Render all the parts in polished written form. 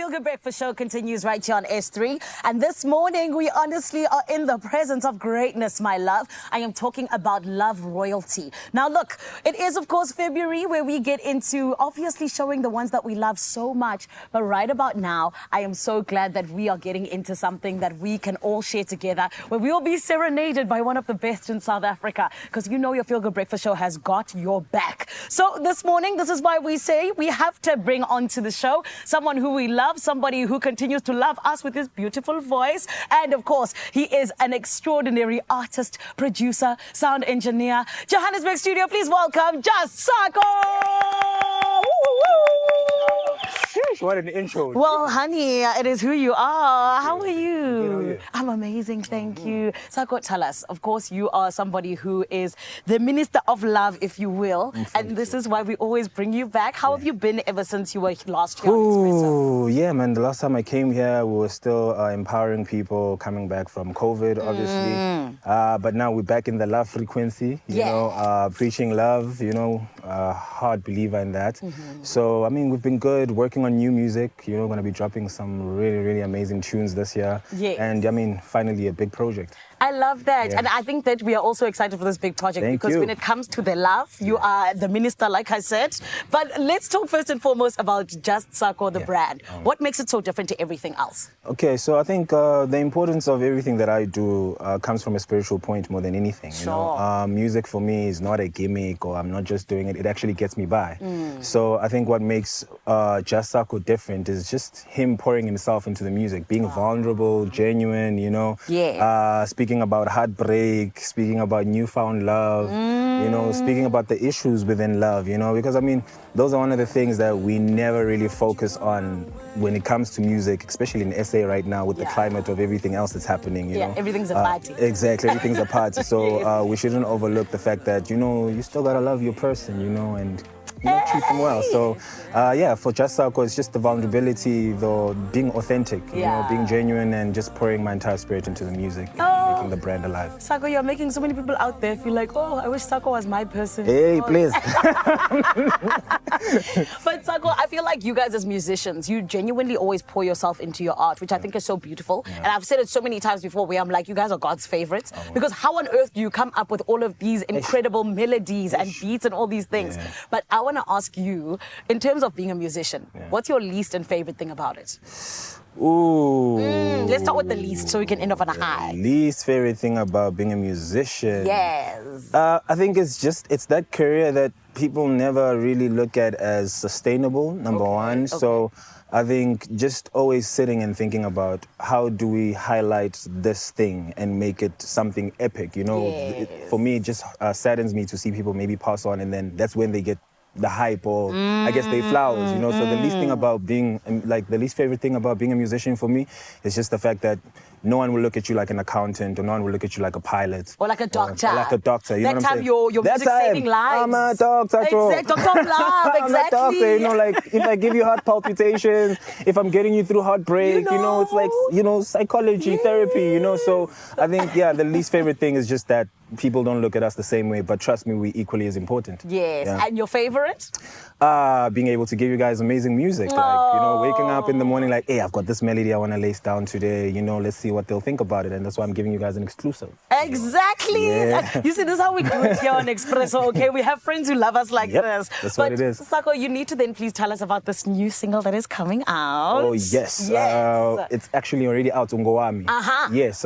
Feel Good Breakfast Show continues right here on S3. And this morning, we honestly are in the presence of greatness, my love. I am talking about love royalty. Now, look, it is, of course, February where we get into obviously showing the ones that we love so much. But right about now, I am so glad that we are getting into something that we can all share together, where we will be serenaded by one of the best in South Africa. Because you know your Feel Good Breakfast Show has got your back. So this morning, this is why we say we have to bring onto the show someone who we love, somebody who continues to love us with his beautiful voice. And of course, he is an extraordinary artist, producer, sound engineer. Johannesburg studio, please welcome Just Sako! What an intro. Well, honey, it is who you are. How are you? How are you? I'm amazing, thank you. Sako, tell us, of course, you are somebody who is the minister of love, if you will. And this is why we always bring you back. How have you been ever since you were last here on Expresso? Ooh, yeah, man. The last time I came here, we were still empowering people coming back from COVID, obviously. But now we're back in the love frequency, you know, preaching love, you know, hard believer in that. So, I mean, we've been good working on new music, you know, going to be dropping some really, really amazing tunes this year. Yes. And, I mean, finally a big project. I love that. Yeah. And I think that we are also excited for this big project because you. when it comes to the love, you are the minister, like I said. But let's talk first and foremost about Just Sako, the brand. What makes it so different to everything else? Okay, so I think the importance of everything that I do comes from a spiritual point more than anything. You know? Music for me is not a gimmick, or I'm not just doing it. It actually gets me by. So I think what makes Just Sako different is just him pouring himself into the music, being vulnerable, genuine, you know, speaking about heartbreak, speaking about newfound love, you know, speaking about the issues within love, you know, because I mean, those are one of the things that we never really focus on when it comes to music, especially in SA right now with the climate of everything else that's happening, you know. Everything's a party. Exactly, everything's a party. So we shouldn't overlook the fact that, you know, you still gotta love your person, you know, and treat them well. So, yeah, for Just Sako, it's just the vulnerability, the being authentic, you know, being genuine and just pouring my entire spirit into the music, and making the brand alive. Sako, you're making so many people out there feel like, oh, I wish Sako was my person. Hey, please. But Sako, I feel like you guys as musicians, you genuinely always pour yourself into your art, which I think is so beautiful. And I've said it so many times before where I'm like, you guys are God's favorites. Because how on earth do you come up with all of these incredible melodies and beats and all these things? But I want to ask you, in terms of being a musician, what's your least and favorite thing about it? Ooh. Let's start with the least so we can end up on a high. Least favorite thing about being a musician? Yes. I think it's that career that people never really look at as sustainable, number one. So I think just always sitting and thinking about how do we highlight this thing and make it something epic, you know. For me, it just saddens me to see people maybe pass on and then that's when they get the hype or I guess they flowers, you know. So the least favorite thing about being a musician for me is just the fact that no one will look at you like an accountant, or no one will look at you like a pilot. Or like a doctor. Or like a doctor, you know what I'm saying? Your music saving lives. I'm a doctor, Doctor of love, exactly. I'm a doctor, you know, like if I give you heart palpitations, if I'm getting you through heartbreak, you know, it's like, you know, psychology, therapy, you know. So I think, the least favorite thing is just that people don't look at us the same way, but trust me, we equally as important. Yes. And your favorite? Being able to give you guys amazing music. Like, you know, waking up in the morning like, hey, I've got this melody I want to lace down today, you know, let's see what they'll think about it. And that's why I'm giving you guys an exclusive. Exactly. You see, this is how we do it here on Expresso, okay? We have friends who love us like this. That's what it is. Sako, you need to then please tell us about this new single that is coming out. Oh, yes. It's actually already out, Ungowami. Yes.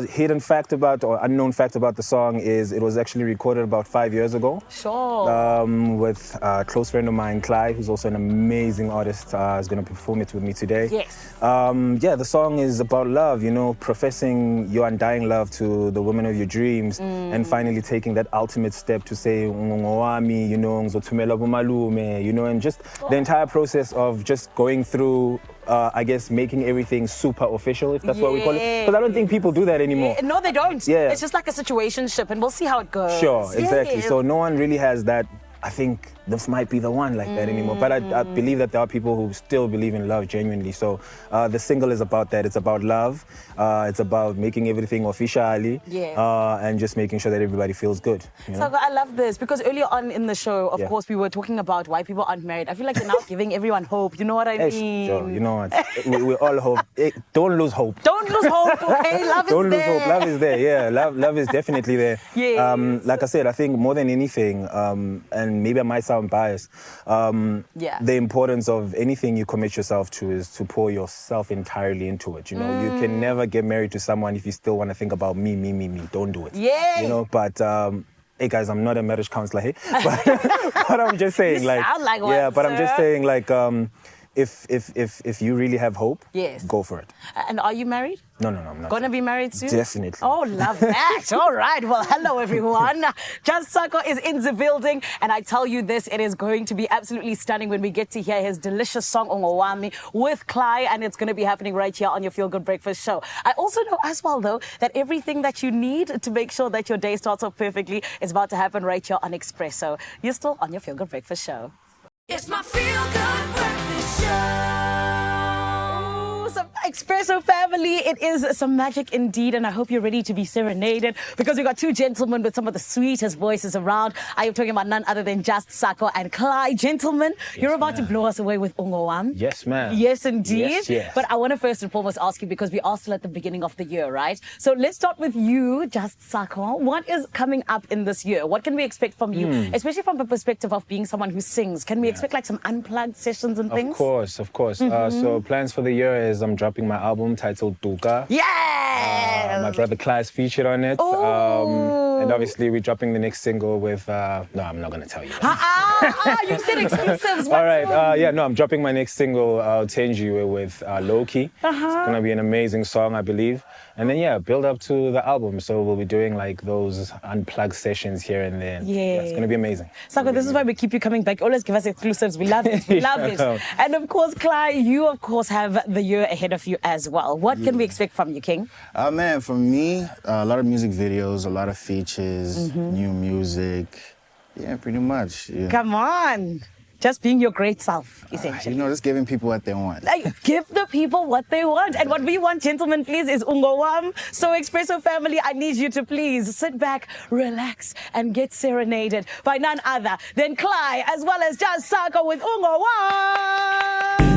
Hidden fact about, or unknown fact about the song is it was actually recorded about 5 years ago. Sure. With a close friend of mine, KLY, who's also an amazing artist, is going to perform it with me today. Yes. The song is about love, you know, professing your undying love to the woman of your dreams and finally taking that ultimate step to say, Ungowami, you know, ngizothumela kumalume, you know, and just the entire process of just going through I guess making everything super official, if that's what we call it. Because I don't think people do that anymore. No, they don't. Yeah. It's just like a situationship and we'll see how it goes. Sure, exactly. So no one really has that, I think, this might be the one like that anymore. But I believe that there are people who still believe in love genuinely. So the single is about that. It's about love. It's about making everything officially. Yes. And just making sure that everybody feels good. You know? Sako, I love this because earlier on in the show, of course, we were talking about why people aren't married. I feel like you're now giving everyone hope. You know what I mean? Sure, you know what? we all hope. Don't lose hope. Don't lose hope, okay? Love Don't is lose there. hope. Love is there. Yeah, love is definitely there. Yes. Like I said, I think more than anything, and maybe I might sound biased, the importance of anything you commit yourself to is to pour yourself entirely into it. You know, you can never get married to someone if you still want to think about me. Don't do it. Yeah. You know, but hey guys, I'm not a marriage counselor, hey, but I'm just saying, You like, sound like one, yeah, but sir. I'm just saying, like, if you really have hope, yes, go for it. And are you married? No, I'm not. Gonna be married soon? Definitely. Oh, love that. All right. Well, hello, everyone. Just Sako is in the building. And I tell you this, it is going to be absolutely stunning when we get to hear his delicious song, Ungowami, with KLY. And it's going to be happening right here on your Feel Good Breakfast show. I also know as well, though, that everything that you need to make sure that your day starts off perfectly is about to happen right here on Expresso. You're still on your Feel Good Breakfast show. It's my Feel Good Breakfast show. Some Expresso family, it is some magic indeed, and I hope you're ready to be serenaded because we got two gentlemen with some of the sweetest voices around. I am talking about none other than Just Sako and KLY. Gentlemen, you're about to blow us away with Ungowami. Yes, ma'am. Yes, indeed. Yes. But I want to first and foremost ask you, because we are still at the beginning of the year, right? So let's start with you, Just Sako. What is coming up in this year? What can we expect from you, especially from the perspective of being someone who sings? Can we expect like some unplugged sessions and things? Of course. So plans for the year is I'm dropping my album titled Duka. Yeah! My brother KLY's featured on it. And obviously we're dropping the next single with, no, I'm not going to tell you. You said exclusives. All right. I'm dropping my next single, Tenji, with Loki. It's going to be an amazing song, I believe. And then, build up to the album. So we'll be doing like those unplugged sessions here and there. Yeah, it's going to be amazing. Sako, this is why we keep you coming back. Always give us exclusives. We love it. We love it. And of course, KLY, you of course have the year ahead of you as well. What can we expect from you, King? Man, from me, a lot of music videos, a lot of features, new music. Yeah, pretty much. Yeah. Come on. Just being your great self, essentially. Just giving people what they want. Like, give the people what they want. And what we want, gentlemen, please, is Ungowami. So, Expresso family, I need you to please sit back, relax, and get serenaded by none other than KLY, as well as Just Sako with Ungowami.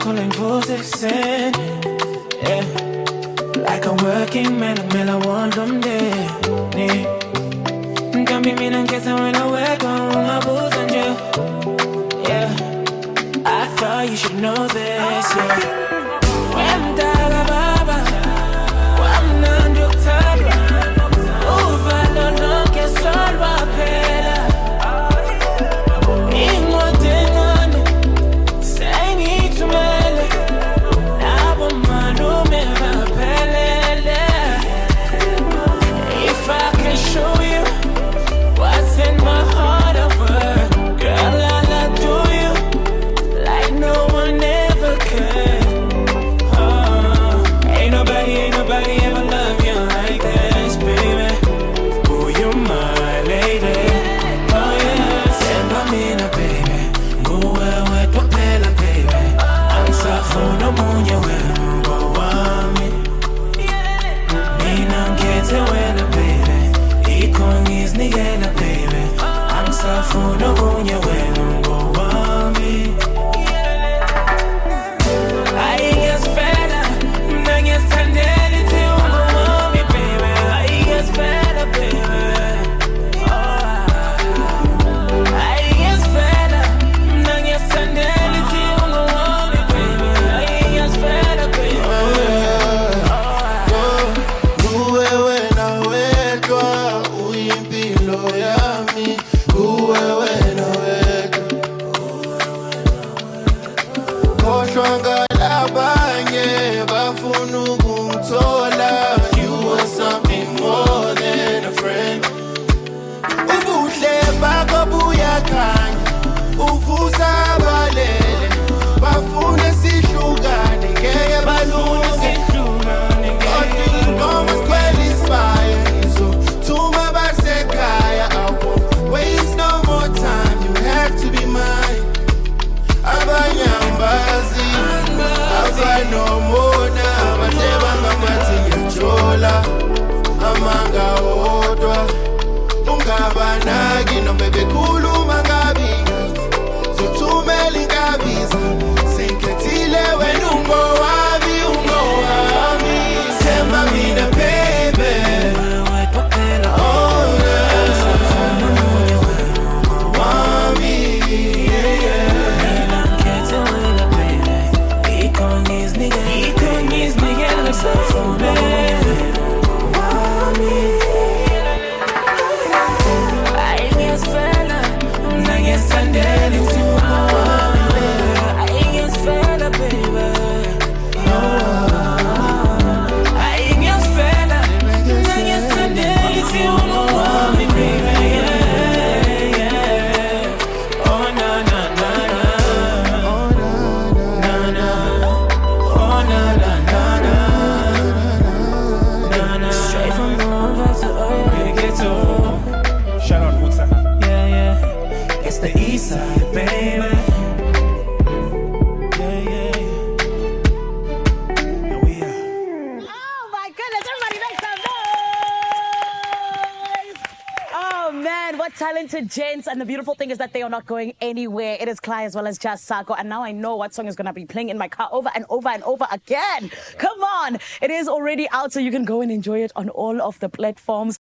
Calling for success, yeah. Like a working man, I want them there. Can be mean and guess when I work on my boots and you. Yeah, I thought you should know this, yeah. I'm Daga Baba, I'm Nanjuk Tabra. Over the long, guess all my pera. Koshwanga labanye bafuna ukungithola mhlawumbe bekhuluma ngabiza zothumela inkabiza sengikhethile wena ungowami themba mina baby The east side, baby. And we are. Oh my goodness, everybody make some noise! Oh man, what talented gents. And the beautiful thing is that they are not going anywhere. It is KLY as well as Just Sako. And now I know what song is going to be playing in my car over and over and over again. Come on. It is already out, so you can go and enjoy it on all of the platforms.